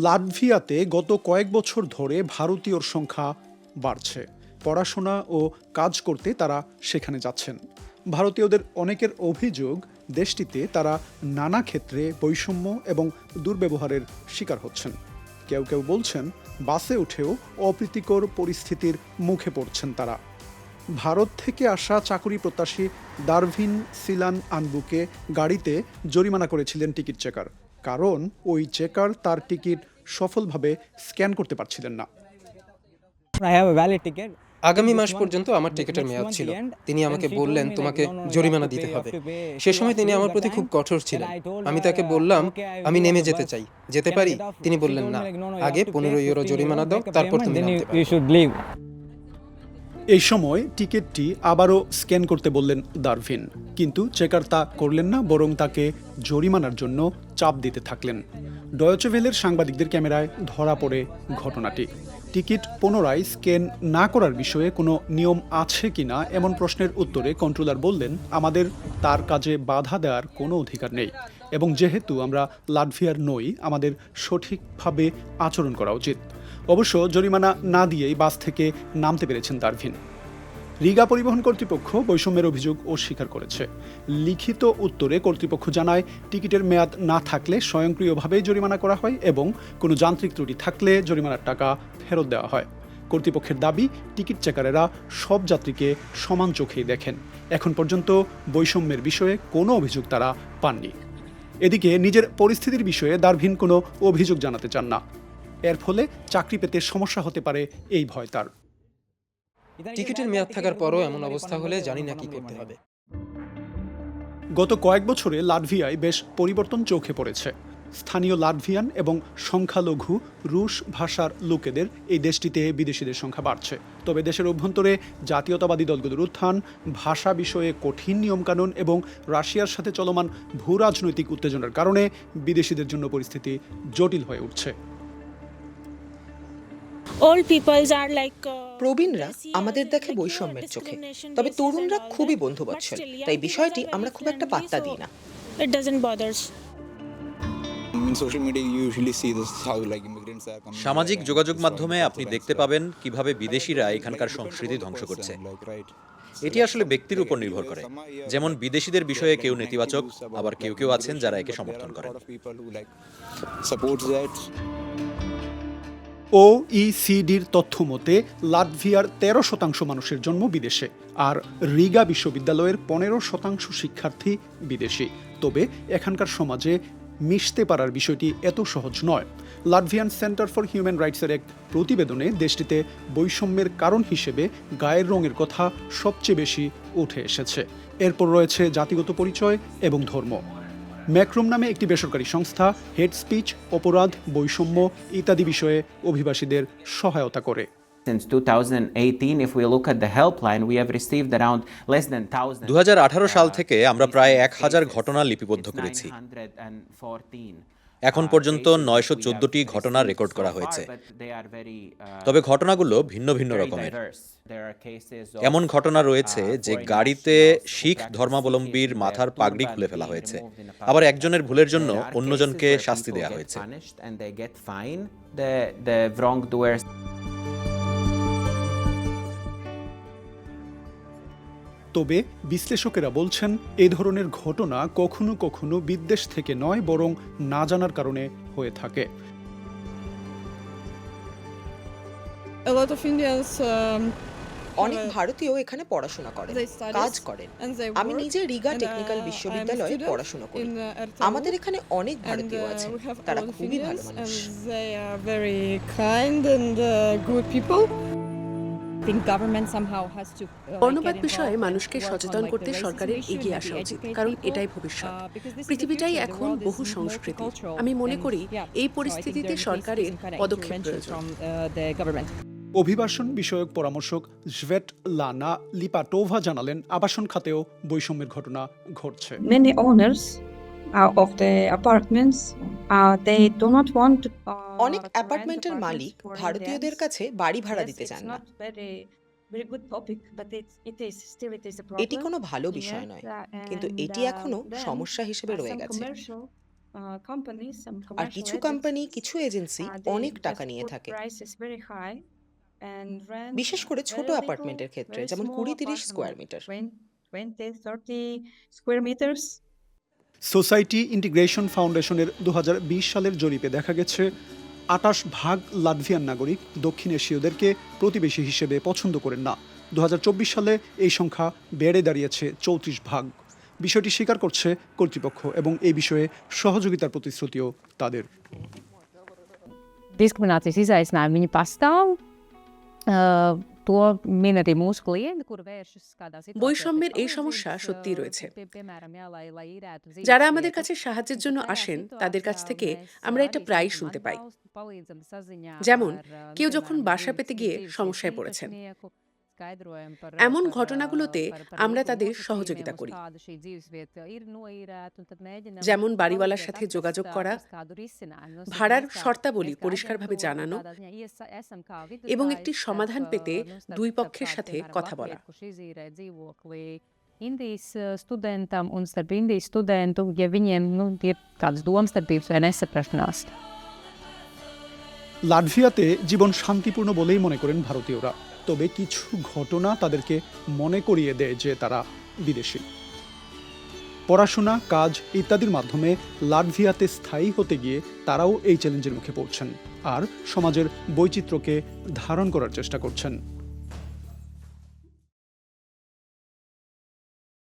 লাটভিয়াতে গত কয়েক বছর ধরে ভারতীয়র সংখ্যা বাড়ছে। পড়াশোনা ও কাজ করতে তারা সেখানে যাচ্ছেন। ভারতীয়দের অনেকের অভিযোগ, দেশটিতে তারা নানা ক্ষেত্রে বৈষম্য এবং দুর্ব্যবহারের শিকার হচ্ছেন। কেউ কেউ বলছেন, বাসে উঠেও অপ্রীতিকর পরিস্থিতির মুখে পড়ছেন তারা। ভারত থেকে আসা চাকুরি প্রত্যাশী দারভিন সিলান আনবুকে গাড়িতে জরিমানা করেছিলেন টিকিট চেকার, কারণ ওই চেকার তার টিকিট সফলভাবে স্ক্যান করতে পারছিলেন না। I have a valid ticket. আগামী মাস পর্যন্ত আমার টিকিটের মেয়াদ ছিল। তিনি আমাকে বললেন, তোমাকে জরিমানা দিতে হবে। সে সময় তিনি আমার প্রতি খুব কঠোর ছিলেন। আমি তাকে বললাম, আমি নেমে যেতে চাই, যেতে পারি? তিনি বললেন, না, আগে 15 ইউরো জরিমানা দাও, তারপর তুমি নামতে পারো। এই সময় টিকিটটি আবারও স্ক্যান করতে বললেন দারভিন, কিন্তু চেকার তা করলেন না, বরং তাকে জরিমানার জন্য চাপ দিতে থাকলেন। ডয়েচে ভেলের সাংবাদিকদের ক্যামেরায় ধরা পড়ে ঘটনাটি। টিকিট পুনরায় স্ক্যান না করার বিষয়ে কোনো নিয়ম আছে কিনা এমন প্রশ্নের উত্তরে কন্ট্রোলার বললেন, আমাদের তার কাজে বাধা দেওয়ার কোনো অধিকার নেই, এবং যেহেতু আমরা লাটভিয়ার নই, আমাদের সঠিকভাবে আচরণ করা উচিত। অবশ্য জরিমানা না দিয়েই বাস থেকে নামতে পেরেছেন দারভিন। রিগা পরিবহন কর্তৃপক্ষ বৈষম্যের অভিযোগ অস্বীকার করেছে। লিখিত উত্তরে কর্তৃপক্ষ জানায়, টিকিটের মেয়াদ না থাকলে স্বয়ংক্রিয়ভাবে জরিমানা করা হয় এবং কোনো যান্ত্রিক ত্রুটি থাকলে জরিমানার টাকা ফেরত দেওয়া হয়। কর্তৃপক্ষের দাবি, টিকিট চেকারেরা সব যাত্রীকে সমান চোখেই দেখেন। এখন পর্যন্ত বৈষম্যের বিষয়ে কোনো অভিযোগ তারা পাননি। এদিকে নিজের পরিস্থিতির বিষয়ে দারভিন কোনো অভিযোগ জানাতে চান না। এর ফলে চাকরি পেতে সমস্যা হতে পারে এই ভয় তার। টিকিটের মেয়াদ থাকার পরও এমন অবস্থা হলে জানি না কি করতে হবে। গত কয়েক বছরে লাটভিয়ায় বেশ পরিবর্তন চোখে পড়েছে। স্থানীয় লাটভিয়ান এবং সংখ্যালঘু রুশ ভাষার লোকেদের এই দেশটিতে বিদেশিদের সংখ্যা বাড়ছে। তবে দেশের অভ্যন্তরে জাতীয়তাবাদী দলগুলোর উত্থান, ভাষা বিষয়ে কঠিন নিয়মকানুন এবং রাশিয়ার সাথে চলমান ভূ রাজনৈতিক উত্তেজনার কারণে বিদেশিদের জন্য পরিস্থিতি জটিল হয়ে উঠছে। প্রবীণরা আমাদের দেখে বৈষম্যের চোখে, তবে তরুণরা খুবই বন্ধুবৎসল, তাই বিষয়টি আমরা খুব একটা পাত্তা দিই না। সামাজিক যোগাযোগ মাধ্যমে আপনি দেখতে পাবেন কিভাবে বিদেশিরা এখানকার সংস্কৃতি ধ্বংস করছে। এটি আসলে ব্যক্তির উপর নির্ভর করে। যেমন বিদেশিদের বিষয়ে কেউ নেতিবাচক, আবার কেউ কেউ আছেন যারা একে সমর্থন করেন। ওইসিডির তথ্য মতে লাটভিয়ার 13% মানুষের জন্ম বিদেশে, আর রিগা বিশ্ববিদ্যালয়ের 15% শিক্ষার্থী বিদেশি। তবে এখানকার সমাজে মিশতে পারার বিষয়টি এত সহজ নয়। লাটভিয়ান সেন্টার ফর হিউম্যান রাইটসের এক প্রতিবেদনে দেশটিতে বৈষম্যের কারণ হিসেবে গায়ের রঙের কথা সবচেয়ে বেশি উঠে এসেছে। এরপর রয়েছে জাতিগত পরিচয় এবং ধর্ম। ম্যাক্রোম নামে একটি বেসরকারি সংস্থা হেড স্পিচ, অপরাধ, বৈষম্য ইত্যাদি বিষয়ে অভিবাসীদের সহায়তা করে। Since 2018, if we look at the helpline, we have received around less than 1,000. 2018 সাল থেকে আমরা প্রায় 1000 ঘটনা লিপিবদ্ধ করেছি। এখন পর্যন্ত 914টি ঘটনা রেকর্ড করা হয়েছে। তবে ঘটনাগুলো ভিন্ন ভিন্ন রকমের। এমন ঘটনা রয়েছে যে গাড়িতে শিখ ধর্মাবলম্বীর মাথার পাগড়ি খুলে ফেলা হয়েছে, আবার একজনের ভুলের জন্য অন্যজনকে শাস্তি দেওয়া হয়েছে। তবে বিশ্লেষকেরা বলছেন, এই ধরনের ঘটনা কখনো কখনো বিদ্বেষ থেকে নয়, বরং না জানার কারণে হয়ে থাকে। অনেক ভারতীয় এখানে পড়াশোনা করেন, কাজ করেন। আমি নিজে রিগা টেকনিক্যাল বিশ্ববিদ্যালয়ে পড়াশোনা করি। আমাদের এখানে অনেক ভারতীয় আছে, তারা খুবই ভালো মানুষ। বর্ণবাদ বিষয়ে মানুষকে সচেতন করতে সরকারের এগিয়ে আসা উচিত, কারণ এটাই ভবিষ্যৎ। পৃথিবীটাই এখন বহু সংস্কৃতি। আমি মনে করি এই পরিস্থিতিতে সরকারের পদক্ষেপ প্রয়োজন। অভিবাসন বিষয়ক পরামর্শক স্ভেটলানা লিপাটোভা জানালেন, আবাসন খাতেও বৈষম্যের ঘটনা ঘটছে। Many owners of the apartments they do not want অনেক অ্যাপার্টমেন্টের মালিক ভারতীয়দের কাছে বাড়ি ভাড়া দিতে চান না। এটি কোনো ভালো বিষয় নয়, কিন্তু এটি এখনো সমস্যা হিসেবে রয়ে গেছে। companies, some আর commercial কিছু কোম্পানি agencies, কিছু এজেন্সি they অনেক just টাকা নিয়ে put থাকে, prices very high and rent বিশেষ করে ছোট very little, অ্যাপার্টমেন্টের ক্ষেত্রে, very যেমন small 20-30 square apartment, metre. 20, 30 square meters. Society integration ফাউন্ডেশনের 2020 সালের জরিপে দেখা গেছে 28% লাটভিয়ান নাগরিক দক্ষিণ এশীয়দেরকে প্রতিবেশী হিসেবে পছন্দ করেন না। 2024 সালে এই সংখ্যা বেড়ে দাঁড়িয়েছে 34%। বিষয়টি স্বীকার করছে কর্তৃপক্ষ এবং এই বিষয়ে সহযোগিতার প্রতিশ্রুতিও তাদের। Diskriminācijas izaicinājumi viņi pastāv. To min arī mūsu klienti, kur vēršas kādā situācijā. বৈষম্যের এই সমস্যা সত্যিই রয়েছে। যারা আমাদের কাছে সাহায্যের জন্য আসেন তাদের কাছ থেকে আমরা এটা প্রায়ই শুনতে পাই। যেমন কেউ যখন বাসা পেতে গিয়ে সমস্যায় পড়েছেন, এমন ঘটনাগুলোতে আমরা তাদের সহযোগিতা করি। যেমন বাড়িওয়ালার সাথে যোগাযোগ করা, ভাড়ার শর্তাবলী পরিষ্কারভাবে জানানো এবং একটি সমাধান পেতে দুই পক্ষের সাথে কথা বলা। Indijas studentam un starp Indijas studentu, ja viņiem ir kādas domstarpības vai nesaprašanās. লাটভিয়াতে জীবন শান্তিপূর্ণ বলেই মনে করেন ভারতীয়রা, তবে কিছু ঘটনা তাদেরকে মনে করিয়ে দেয় যে তারা বিদেশি। পড়াশোনা, কাজ ইত্যাদির মাধ্যমে লাটভিয়াতে স্থায়ী হতে গিয়ে তারাও এই চ্যালেঞ্জের মুখে পড়ছেন আর সমাজের বৈচিত্র্যকে ধারণ করার চেষ্টা করছেন।